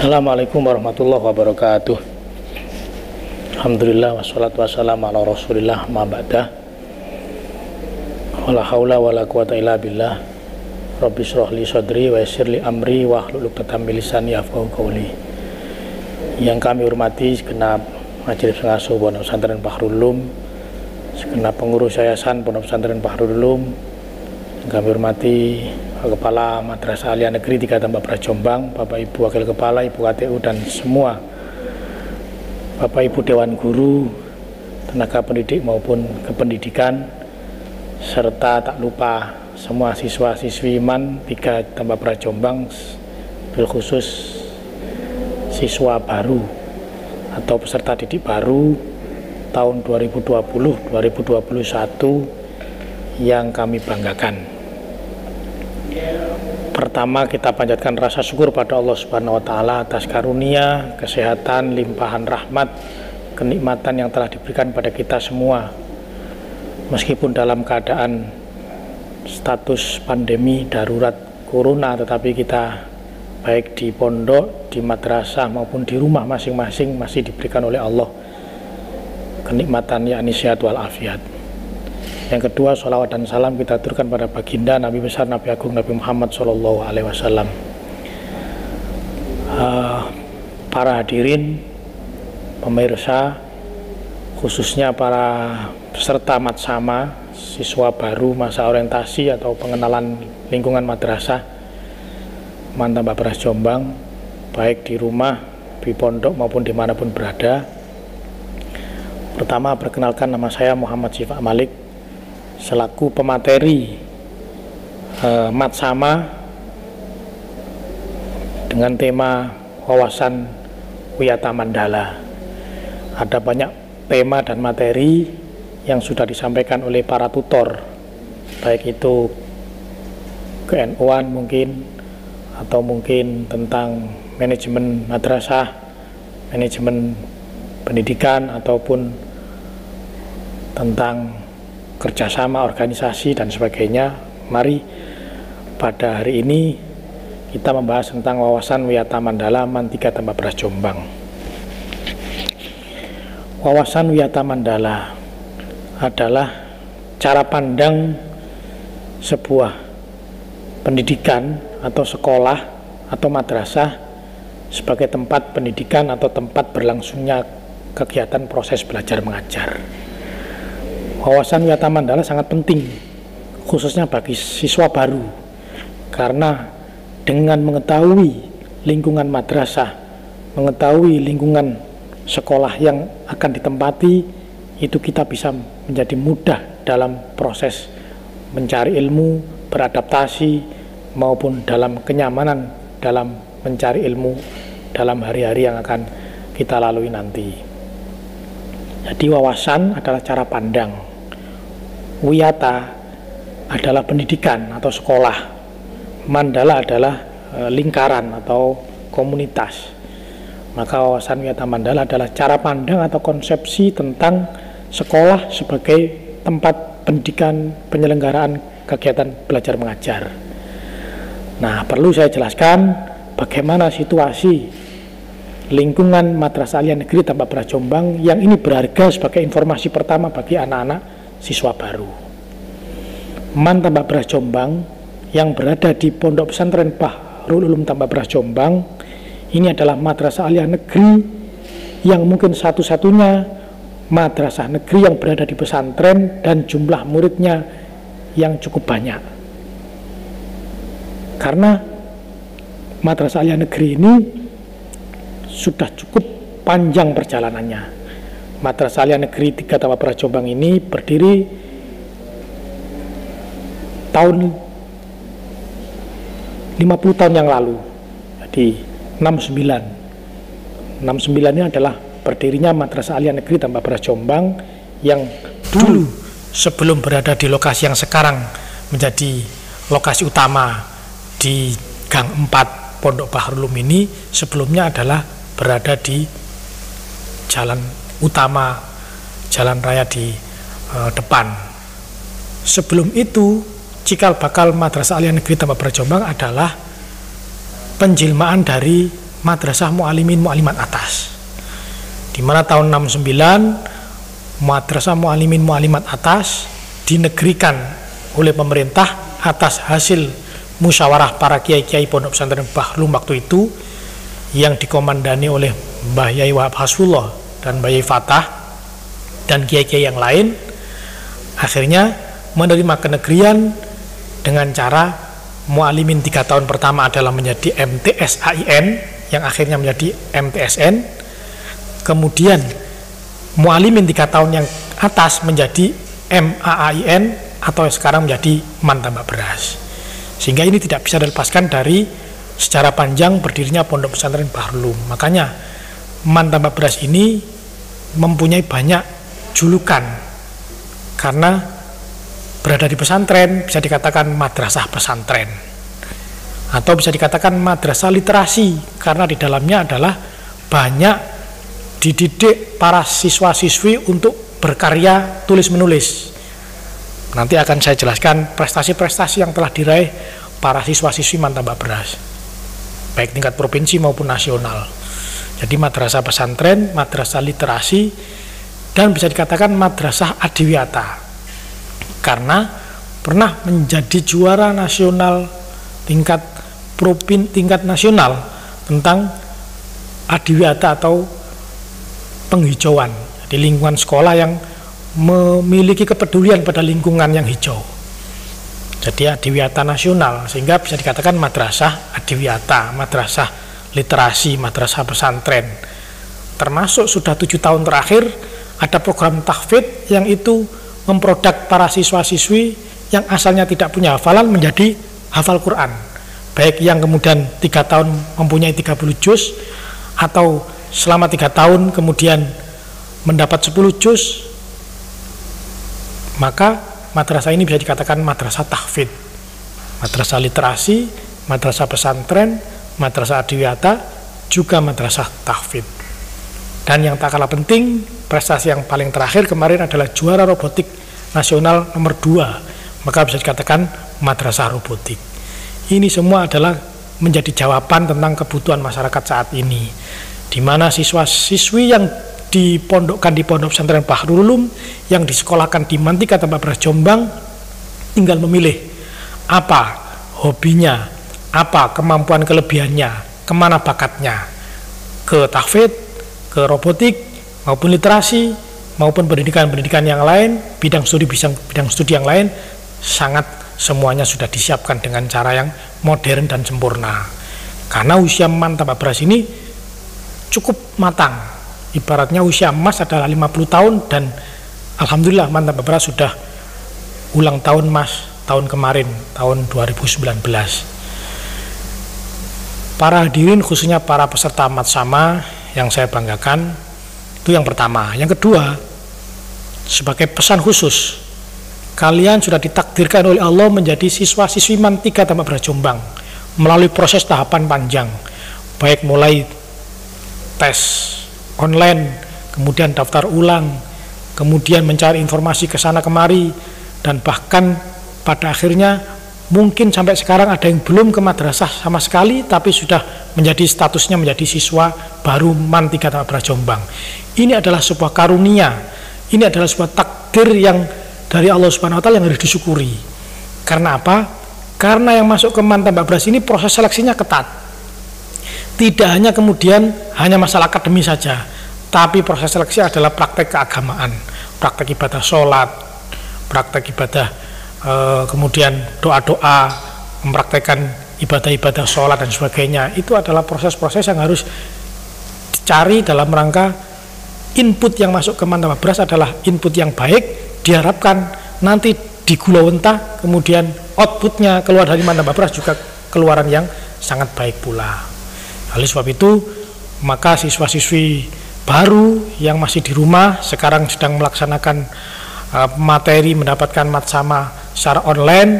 Assalamualaikum warahmatullahi wabarakatuh. Alhamdulillah wassalatu wassalamu ala rasulillah ma ba'dah. Wala haula wala quwata illa billah. Rabbi shrah li sadri wa yassir li amri wa hlul 'uqdatam min lisani yafqahu qawli. Yang kami hormati segenap majelis pengasuh Pondok Pesantren Bahrul Ulum, segenap pengurus yayasan Pondok Pesantren Bahrul Ulum, yang kami hormati Kepala Madrasah Aliyah Negeri 3 Tambak Jombang, Bapak Ibu Wakil Kepala, Ibu KTU, dan semua Bapak Ibu Dewan Guru, tenaga pendidik maupun kependidikan, serta tak lupa semua siswa-siswi IMAN 3 Tambak Jombang, bil khusus siswa baru atau peserta didik baru tahun 2020-2021 yang kami banggakan. Pertama, kita panjatkan rasa syukur pada Allah Subhanahu wa Ta'ala atas karunia, kesehatan, limpahan rahmat, kenikmatan yang telah diberikan pada kita semua. Meskipun dalam keadaan status pandemi darurat corona, tetapi kita baik di pondok, di madrasah maupun di rumah masing-masing masih diberikan oleh Allah kenikmatan, yakni sehat walafiat. Yang kedua, sholawat dan salam kita aturkan pada baginda Nabi besar, Nabi agung, Nabi Muhammad SAW. Para hadirin, pemirsa, khususnya para peserta matsama, siswa baru masa orientasi atau pengenalan lingkungan madrasah Mantap Babras Jombang, baik di rumah, di pondok maupun dimanapun berada. Pertama, perkenalkan, nama saya Muhammad Syifa Malik selaku pemateri matsama dengan tema wawasan Wiyata Mandala. Ada banyak tema dan materi yang sudah disampaikan oleh para tutor, baik itu ke-NU-an mungkin, atau mungkin tentang manajemen madrasah, manajemen pendidikan, ataupun tentang kerjasama organisasi dan sebagainya. Mari pada hari ini kita membahas tentang wawasan Wiyata Mandala MAN 3 Tambak Jombang. Wawasan Wiyata Mandala adalah cara pandang sebuah pendidikan atau sekolah atau madrasah sebagai tempat pendidikan atau tempat berlangsungnya kegiatan proses belajar mengajar. Wawasan Wiyata Mandala sangat penting, khususnya bagi siswa baru, karena dengan mengetahui lingkungan madrasah, mengetahui lingkungan sekolah yang akan ditempati, itu kita bisa menjadi mudah dalam proses mencari ilmu, beradaptasi, maupun dalam kenyamanan dalam mencari ilmu dalam hari-hari yang akan kita lalui nanti. Jadi wawasan adalah cara pandang, Wiyata adalah pendidikan atau sekolah, Mandala adalah lingkaran atau komunitas. Maka wawasan Wiyata Mandala adalah cara pandang atau konsepsi tentang sekolah sebagai tempat pendidikan, penyelenggaraan kegiatan belajar mengajar. Nah, perlu saya jelaskan bagaimana situasi lingkungan Madrasah Aliyah Negeri Tambak Jombang yang ini berharga sebagai informasi pertama bagi anak-anak siswa baru. MAN Tambak Jombang yang berada di Pondok Pesantren Bahrul Ulum Tambak Jombang ini adalah Madrasah Aliyah Negeri yang mungkin satu-satunya madrasah negeri yang berada di pesantren dan jumlah muridnya yang cukup banyak. Karena Madrasah Aliyah Negeri ini sudah cukup panjang perjalanannya. Madrasah Aliyah Negeri 3 Tambak Jombang ini berdiri tahun 50 tahun yang lalu. Jadi 69 ini adalah berdirinya Madrasah Aliyah Negeri Tambak Jombang yang dulu sebelum berada di lokasi yang sekarang menjadi lokasi utama di Gang 4 Pondok Bahrul Ulum ini, sebelumnya adalah berada di jalan utama, jalan raya di depan. Sebelum itu, cikal bakal Madrasah Aliyah Negeri Tambak Jombang adalah penjelmaan dari Madrasah Mu'alimin Mu'alimat Atas, di mana tahun 69 Madrasah Mu'alimin Mu'alimat Atas dinegerikan oleh pemerintah atas hasil musyawarah para kiai-kiai Pondok Pesantren Bahrulum waktu itu, yang dikomandani oleh Mbah Yai Wahab Hasbullah dan Mbah Yai Fatah dan kiai-kiai yang lain. Akhirnya menerima kenegrian dengan cara Mu'alimin 3 tahun pertama adalah menjadi MTS AIN yang akhirnya menjadi MTSN, kemudian Mu'alimin 3 tahun yang atas menjadi MAAIN atau sekarang menjadi Man Tambak Beras. Sehingga ini tidak bisa dilepaskan dari sejarah panjang berdirinya Pondok Pesantren Bahrulum. Makanya Man Tambak Beras ini mempunyai banyak julukan karena berada di pesantren. Bisa dikatakan madrasah pesantren, atau bisa dikatakan madrasah literasi karena di dalamnya adalah banyak dididik para siswa-siswi untuk berkarya tulis-menulis. Nanti akan saya jelaskan prestasi-prestasi yang telah diraih para siswa-siswi Man Tambak Beras, baik tingkat provinsi maupun nasional. Jadi madrasah pesantren, madrasah literasi, dan bisa dikatakan madrasah adiwiyata karena pernah menjadi juara nasional tingkat nasional tentang adiwiyata atau penghijauan di lingkungan sekolah yang memiliki kepedulian pada lingkungan yang hijau. Jadi adiwiyata nasional, sehingga bisa dikatakan madrasah adiwiyata, madrasah literasi, madrasah pesantren. Termasuk sudah 7 tahun terakhir ada program tahfidz yang itu memproduk para siswa-siswi yang asalnya tidak punya hafalan menjadi hafal Quran, baik yang kemudian 3 tahun mempunyai 30 juz, atau selama 3 tahun kemudian mendapat 10 juz. Maka madrasah ini bisa dikatakan madrasah tahfidz, madrasah literasi, madrasah pesantren, madrasah adiwiyata, juga madrasah tahfidz. Dan yang tak kalah penting, prestasi yang paling terakhir kemarin adalah juara robotik nasional nomor 2, maka bisa dikatakan madrasah robotik. Ini semua adalah menjadi jawaban tentang kebutuhan masyarakat saat ini, di mana siswa-siswi yang dipondokkan di Pondok Pesantren Bahrulum, yang disekolahkan di Man 3 Tambak Beras Jombang, tinggal memilih apa hobinya, apa kemampuan kelebihannya, kemana bakatnya, ke tahfidz, ke robotik, maupun literasi, maupun pendidikan-pendidikan yang lain, bidang studi yang lain, sangat semuanya sudah disiapkan dengan cara yang modern dan sempurna. Karena usia Man Tambak Beras ini cukup matang. Ibaratnya usia emas adalah 50 tahun, dan alhamdulillah Man Tambak Beras sudah ulang tahun emas tahun kemarin, tahun 2019. Para hadirin, khususnya para peserta Matsama yang saya banggakan, itu yang pertama. Yang kedua, sebagai pesan khusus, kalian sudah ditakdirkan oleh Allah menjadi siswa-siswi Man 3 Tambak Beras Jombang melalui proses tahapan panjang, baik mulai tes online, kemudian daftar ulang, kemudian mencari informasi ke sana kemari, dan bahkan pada akhirnya mungkin sampai sekarang ada yang belum ke madrasah sama sekali, tapi sudah menjadi statusnya menjadi siswa baru Man 3 Tambak Beras Jombang. Ini adalah sebuah karunia, ini adalah sebuah takdir yang dari Allah Subhanahu wa Ta'ala yang harus disyukuri. Karena apa? Karena yang masuk ke Man Tambak Beras ini proses seleksinya ketat. Tidak hanya kemudian hanya masalah akademis saja, tapi proses seleksi adalah praktek keagamaan, praktek ibadah sholat, praktek ibadah kemudian doa-doa, mempraktekkan ibadah-ibadah sholat dan sebagainya. Itu adalah proses-proses yang harus dicari dalam rangka input yang masuk ke Man Tambak Beras adalah input yang baik. Diharapkan nanti digulawentah, kemudian outputnya keluar dari Man Tambak Beras juga keluaran yang sangat baik pula. Oleh sebab itu, maka siswa-siswi baru yang masih di rumah sekarang sedang melaksanakan materi mendapatkan matsama secara online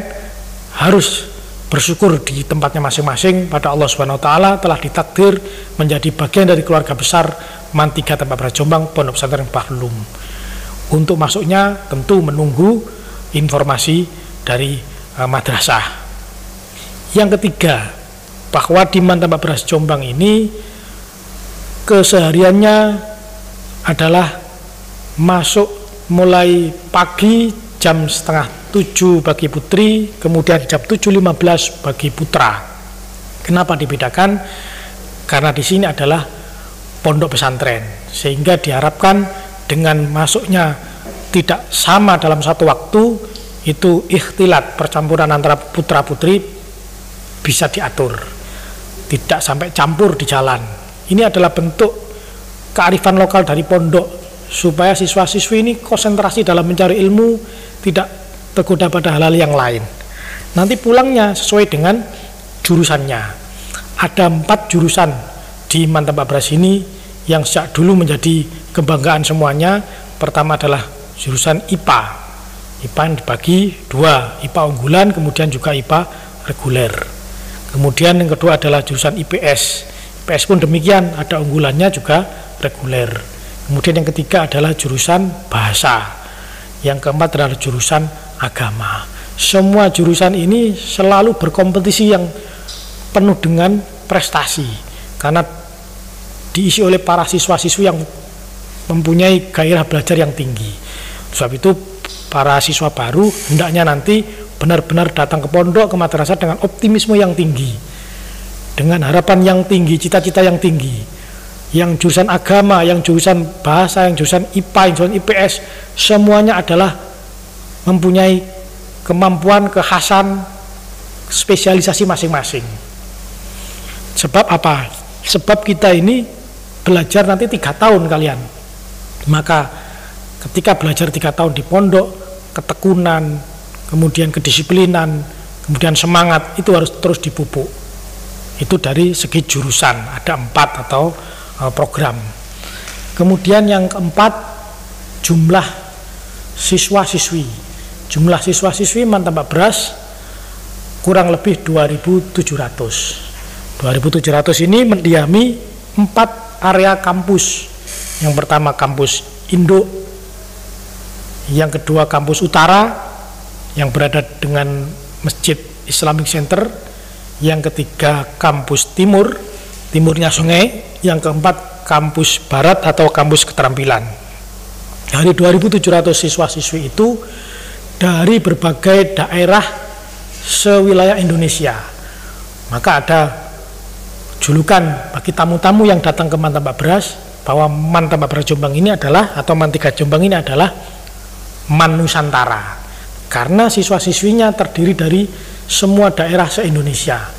harus bersyukur di tempatnya masing-masing pada Allah Subhanahu wa Ta'ala telah ditakdir menjadi bagian dari keluarga besar Man 3 Tambak Beras Jombang Pondok Pesantren Bahrulum. Untuk masuknya tentu menunggu informasi dari madrasah. Yang ketiga, bahwa di Man Tambak Beras Jombang ini kesehariannya adalah masuk mulai pagi jam setengah 7 bagi putri, kemudian jam 7.15 bagi putra. Kenapa dibedakan? Karena di sini adalah pondok pesantren, sehingga diharapkan dengan masuknya tidak sama dalam satu waktu, itu ikhtilat, percampuran antara putra putri bisa diatur, tidak sampai campur di jalan. Ini adalah bentuk kearifan lokal dari pondok, supaya siswa-siswi ini konsentrasi dalam mencari ilmu, tidak tergoda pada hal-hal yang lain. Nanti pulangnya sesuai dengan jurusannya. Ada 4 jurusan di Mantap Abras ini yang sejak dulu menjadi kebanggaan semuanya. Pertama adalah jurusan IPA. IPA yang dibagi 2, IPA unggulan, kemudian juga IPA reguler. Kemudian yang kedua adalah jurusan IPS. IPS pun demikian, ada unggulannya juga reguler. Kemudian yang ketiga adalah jurusan bahasa. Yang keempat adalah jurusan agama. Semua jurusan ini selalu berkompetisi yang penuh dengan prestasi, karena diisi oleh para siswa-siswi yang mempunyai gairah belajar yang tinggi. Sebab itu para siswa baru hendaknya nanti benar-benar datang ke pondok, ke madrasah dengan optimisme yang tinggi, dengan harapan yang tinggi, cita-cita yang tinggi. Yang jurusan agama, yang jurusan bahasa, yang jurusan IPA, yang jurusan IPS, semuanya adalah mempunyai kemampuan, kekhasan, spesialisasi masing-masing. Sebab apa? Sebab kita ini belajar nanti 3 tahun kalian. Maka ketika belajar 3 tahun di pondok, ketekunan, kemudian kedisiplinan, kemudian semangat, itu harus terus dipupuk. Itu dari segi jurusan, ada 4 atau program. Kemudian yang keempat, jumlah siswa-siswi. Jumlah siswa-siswi Mantap Abras kurang lebih 2.700. 2.700 ini mendiami 4 area kampus. Yang pertama kampus Induk, yang kedua kampus Utara yang berada dengan Masjid Islamic Center, yang ketiga kampus Timur, timurnya sungai, yang keempat kampus Barat atau kampus keterampilan. Dari 2.700 siswa-siswi itu dari berbagai daerah sewilayah Indonesia. Maka ada julukan bagi tamu-tamu yang datang ke Mantap Abras, bahwa Mantap Abras Jombang ini adalah, atau Mantiga Jombang ini adalah Man Nusantara, karena siswa-siswinya terdiri dari semua daerah se-Indonesia.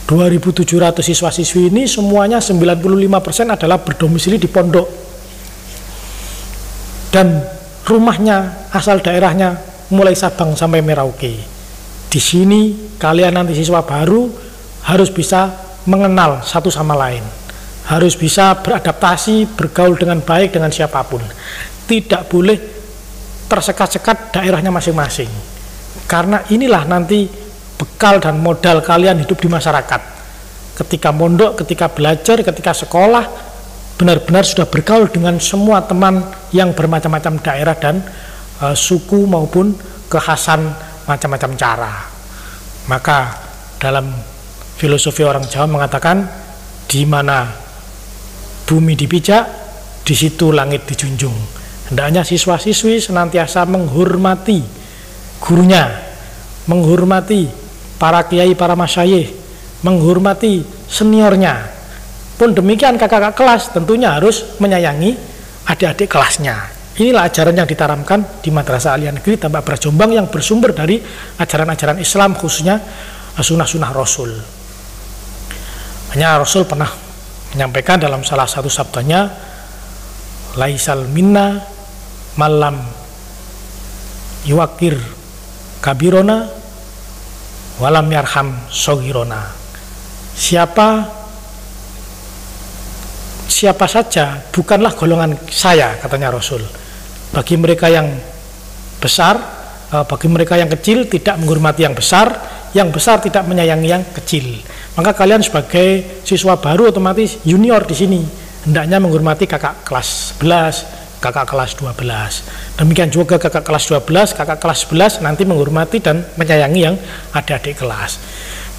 2.700 siswa-siswi ini semuanya 95% adalah berdomisili di pondok, dan rumahnya, asal daerahnya mulai Sabang sampai Merauke. Di sini kalian nanti siswa baru harus bisa mengenal satu sama lain, harus bisa beradaptasi, bergaul dengan baik dengan siapapun, tidak boleh tersekat-sekat daerahnya masing-masing, karena inilah nanti bekal dan modal kalian hidup di masyarakat. Ketika mondok, ketika belajar, ketika sekolah, benar-benar sudah bergaul dengan semua teman yang bermacam-macam daerah dan suku maupun kekhasan macam-macam cara. Maka dalam filosofi orang Jawa mengatakan, di mana bumi dipijak, di situ langit dijunjung. Hendaknya siswa-siswi senantiasa menghormati gurunya, menghormati para kiai, para masyayikh, menghormati seniornya. Pun demikian kakak-kakak kelas tentunya harus menyayangi adik-adik kelasnya. Inilah ajaran yang ditanamkan di Madrasah Aliyah Negeri Mantap Abras Jombang, yang bersumber dari ajaran-ajaran Islam, khususnya sunnah-sunnah Rasul. Hanya Rasul pernah menyampaikan dalam salah satu sabdanya, laisal minna malam yuwakir kabirona walam yarham sogirona. Siapa saja bukanlah golongan saya, katanya Rasul. Bagi mereka yang besar, bagi mereka yang kecil tidak menghormati yang besar tidak menyayangi yang kecil. Maka kalian sebagai siswa baru otomatis junior di sini, hendaknya menghormati kakak kelas 11, kakak kelas 12. Demikian juga kakak kelas 12, kakak kelas 11 nanti menghormati dan menyayangi yang adik-adik kelas.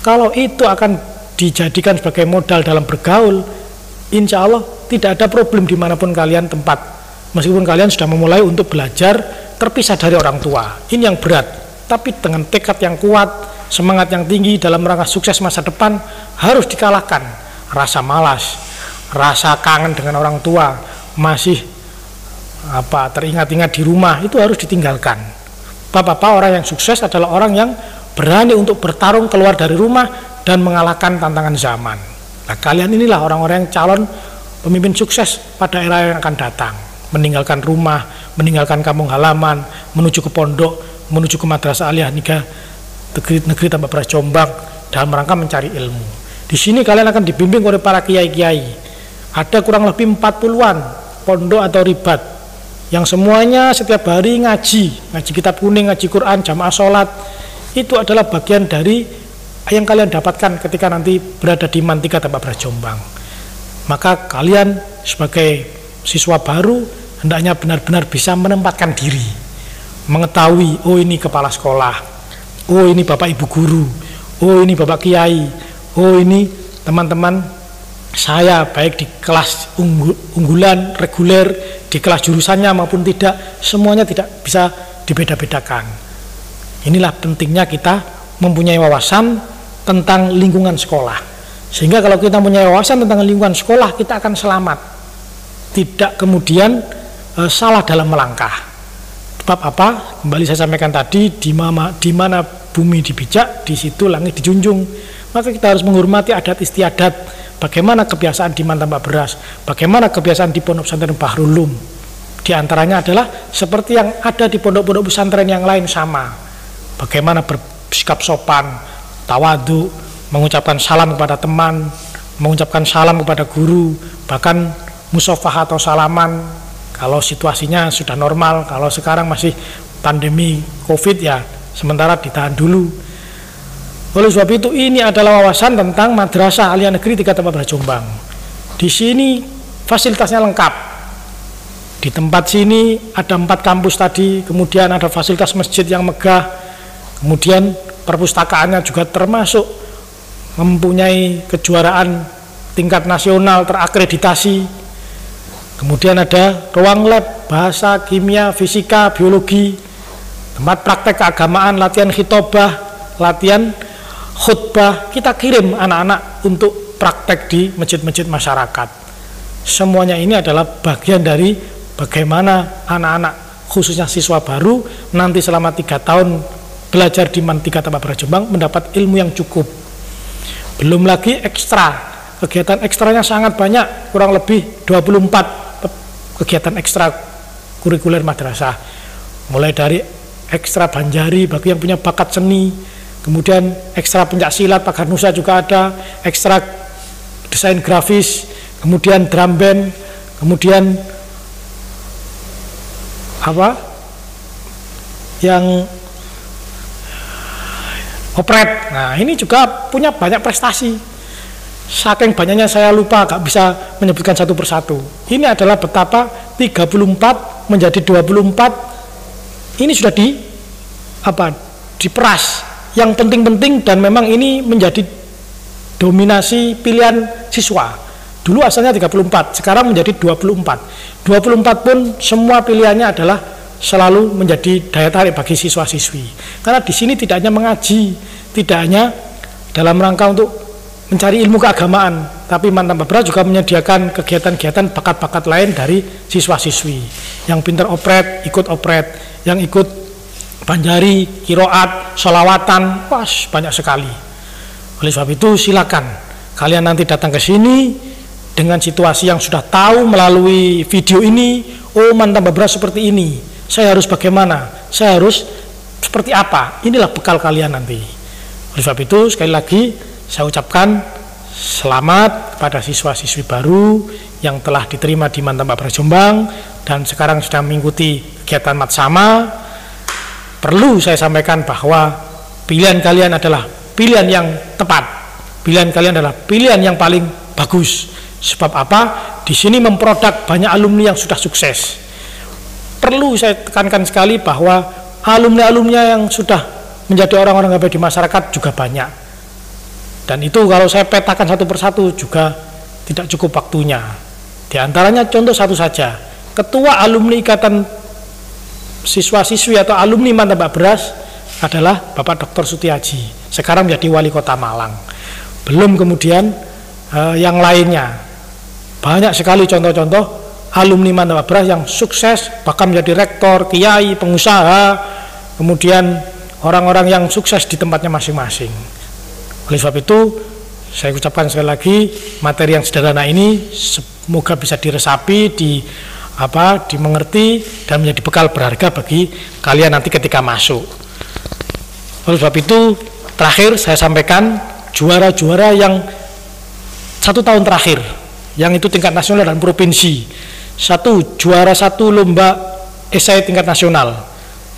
Kalau itu akan dijadikan sebagai modal dalam bergaul, insya Allah tidak ada problem dimanapun kalian tempat, meskipun kalian sudah memulai untuk belajar terpisah dari orang tua. Ini yang berat, tapi dengan tekad yang kuat, semangat yang tinggi dalam rangka sukses masa depan harus dikalahkan rasa malas, rasa kangen dengan orang tua, masih teringat-ingat di rumah, itu harus ditinggalkan. Bapak-bapak, orang yang sukses adalah orang yang berani untuk bertarung keluar dari rumah dan mengalahkan tantangan zaman. Nah, kalian inilah orang-orang yang calon pemimpin sukses pada era yang akan datang. Meninggalkan rumah, meninggalkan kampung halaman, menuju ke pondok, menuju ke madrasah aliyah nikah negeri Tambak Beras Jombang dalam rangka mencari ilmu. Di sini kalian akan dibimbing oleh para kiai-kiai. Ada kurang lebih 40-an pondok atau ribat yang semuanya setiap hari ngaji kitab kuning, ngaji Quran, jamaah sholat. Itu adalah bagian dari yang kalian dapatkan ketika nanti berada di Mantika Tambak Beras Jombang. Maka kalian sebagai siswa baru hendaknya benar-benar bisa menempatkan diri, mengetahui, oh ini kepala sekolah, oh ini bapak ibu guru, oh ini bapak kiai, oh ini teman-teman saya baik di kelas unggulan, reguler, di kelas jurusannya maupun tidak, semuanya tidak bisa dibeda-bedakan. Inilah pentingnya kita mempunyai wawasan tentang lingkungan sekolah, sehingga kalau kita mempunyai wawasan tentang lingkungan sekolah, kita akan selamat, tidak kemudian salah dalam melangkah. Sebab apa? Kembali saya sampaikan tadi, di mana bumi dibijak, di situ langit dijunjung. Maka kita harus menghormati adat istiadat, bagaimana kebiasaan di Tambak Beras, bagaimana kebiasaan di Pondok Pesantren Bahrul Ulum. Di antaranya adalah seperti yang ada di pondok-pondok pesantren yang lain sama. Bagaimana bersikap sopan, tawadu, mengucapkan salam kepada teman, mengucapkan salam kepada guru, bahkan musafah atau salaman kalau situasinya sudah normal. Kalau sekarang masih pandemi COVID, ya sementara ditahan dulu. Oleh sebab itu, ini adalah wawasan tentang Madrasah Aliyah Negeri 3 Tambak Beras Jombang. Di sini fasilitasnya lengkap. Di tempat sini ada 4 kampus tadi, kemudian ada fasilitas masjid yang megah, kemudian perpustakaannya juga termasuk mempunyai kejuaraan tingkat nasional terakreditasi. Kemudian ada ruang lab bahasa, kimia, fisika, biologi, tempat praktek keagamaan, latihan khitobah, latihan khutbah. Kita kirim anak-anak untuk praktek di masjid-masjid masyarakat. Semuanya ini adalah bagian dari bagaimana anak-anak, khususnya siswa baru, nanti selama 3 tahun belajar di Mantika Tambak Beras Jombang mendapat ilmu yang cukup. Belum lagi ekstra, kegiatan ekstranya sangat banyak, kurang lebih 24 kegiatan ekstra kurikuler madrasah. Mulai dari ekstra banjari bagi yang punya bakat seni, kemudian ekstra pencak silat, pagar nusa juga ada, ekstra desain grafis, kemudian drum band, kemudian yang operet. Nah, ini juga punya banyak prestasi. Saking banyaknya saya lupa, gak bisa menyebutkan satu persatu. Ini adalah betapa 34 menjadi 24 ini sudah diperas yang penting-penting, dan memang ini menjadi dominasi pilihan siswa. Dulu asalnya 34, sekarang menjadi 24. 24 pun semua pilihannya adalah selalu menjadi daya tarik bagi siswa-siswi. Karena di sini tidak hanya mengaji, tidak hanya dalam rangka untuk mencari ilmu keagamaan, tapi Tambak Beras juga menyediakan kegiatan-kegiatan bakat-bakat lain dari siswa-siswi. Yang pintar operet, ikut operet, yang ikut banjari, kiroat, sholawatan, banyak sekali. Oleh sebab itu, silakan kalian nanti datang ke sini dengan situasi yang sudah tahu melalui video ini. Oh, Tambak Beras seperti ini, saya harus bagaimana, saya harus seperti apa. Inilah bekal kalian nanti. Oleh sebab itu, sekali lagi saya ucapkan selamat kepada siswa-siswi baru yang telah diterima di Tambak Beras Jombang dan sekarang sedang mengikuti kegiatan Matsama. Perlu saya sampaikan bahwa pilihan kalian adalah pilihan yang tepat, pilihan kalian adalah pilihan yang paling bagus. Sebab apa? Di sini memproduk banyak alumni yang sudah sukses. Perlu saya tekankan sekali bahwa alumni-alumni yang sudah menjadi orang-orang hebat di masyarakat juga banyak. Dan itu kalau saya petakan satu persatu juga tidak cukup waktunya. Di antaranya contoh satu saja, Ketua Alumni Ikatan Siswa-siswi atau alumni Mantambak Beras adalah Bapak Dr. Sutiaji, sekarang menjadi Wali Kota Malang. Belum kemudian yang lainnya. Banyak sekali contoh-contoh alumni Mantambak Beras yang sukses, bahkan menjadi rektor, kiai, pengusaha, kemudian orang-orang yang sukses di tempatnya masing-masing. Oleh sebab itu, saya ucapkan sekali lagi, materi yang sederhana ini semoga bisa diresapi, dimengerti, dan menjadi bekal berharga bagi kalian nanti ketika masuk. Oleh sebab itu, terakhir saya sampaikan juara-juara yang 1 tahun terakhir, yang itu tingkat nasional dan provinsi. Juara 1 lomba esai tingkat nasional.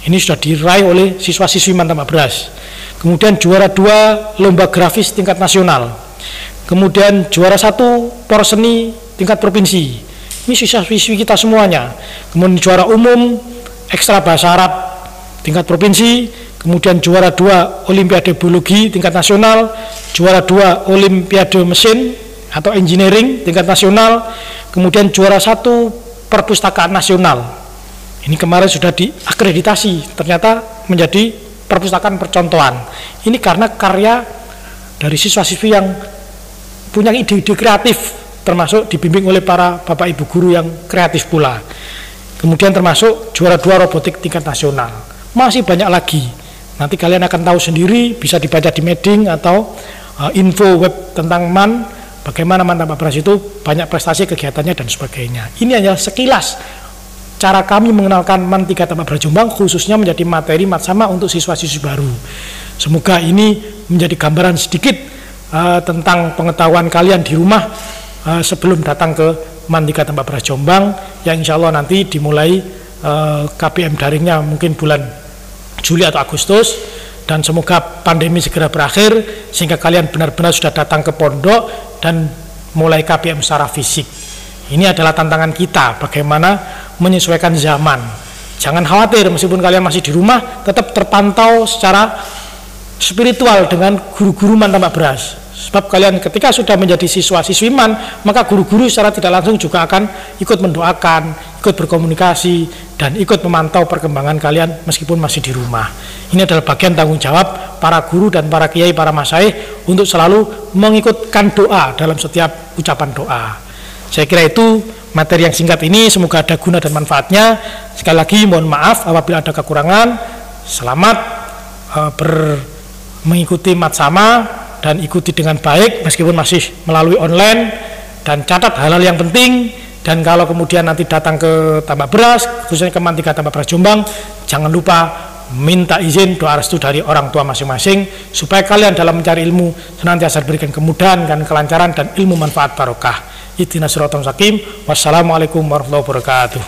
Ini sudah diraih oleh siswa-siswi Mantambak Beras. Kemudian juara 2 lomba grafis tingkat nasional. Kemudian juara 1 porseni tingkat provinsi. Ini siswa-siswi kita semuanya. Kemudian juara umum ekstra bahasa Arab tingkat provinsi. Kemudian juara 2 olimpiade biologi tingkat nasional. Juara 2 olimpiade mesin atau engineering tingkat nasional. Kemudian juara 1 perpustakaan nasional. Ini kemarin sudah diakreditasi, ternyata menjadi perpustakaan percontohan. Ini karena karya dari siswa-siswi yang punya ide-ide kreatif, termasuk dibimbing oleh para bapak ibu guru yang kreatif pula. Kemudian termasuk juara 2 robotik tingkat nasional. Masih banyak lagi. Nanti kalian akan tahu sendiri, bisa dibaca di Meding atau info web tentang MAN, bagaimana Mantambak Beras itu banyak prestasi kegiatannya dan sebagainya. Ini hanya sekilas cara kami mengenalkan MAN 3 Tambak Beras Jombang, khususnya menjadi materi matsama untuk siswa-siswi baru. Semoga ini menjadi gambaran sedikit tentang pengetahuan kalian di rumah sebelum datang ke MAN 3 Tambak Beras Jombang, yang insya Allah nanti dimulai KBM daringnya mungkin bulan Juli atau Agustus, dan semoga pandemi segera berakhir sehingga kalian benar-benar sudah datang ke pondok dan mulai KBM secara fisik. Ini adalah tantangan kita, bagaimana menyesuaikan zaman. Jangan khawatir, meskipun kalian masih di rumah, tetap terpantau secara spiritual dengan guru-guru MAN Tambak Beras. Sebab kalian ketika sudah menjadi siswa-siswi MAN, maka guru-guru secara tidak langsung juga akan ikut mendoakan, ikut berkomunikasi, dan ikut memantau perkembangan kalian meskipun masih di rumah. Ini adalah bagian tanggung jawab para guru dan para kiai, para masyaikh untuk selalu mengikutkan doa dalam setiap ucapan doa. Saya kira itu materi yang singkat ini, semoga ada guna dan manfaatnya. Sekali lagi mohon maaf apabila ada kekurangan. Selamat mengikuti matsama dan ikuti dengan baik meskipun masih melalui online, dan catat hal-hal yang penting. Dan kalau kemudian nanti datang ke Tambak Beras, khususnya ke MAN 3 Tambak Beras Jombang, jangan lupa minta izin, doa restu dari orang tua masing-masing supaya kalian dalam mencari ilmu senantiasa diberikan kemudahan dan kelancaran dan ilmu manfaat barokah. Ihdinas siratal mustaqim. Wassalamualaikum warahmatullahi wabarakatuh.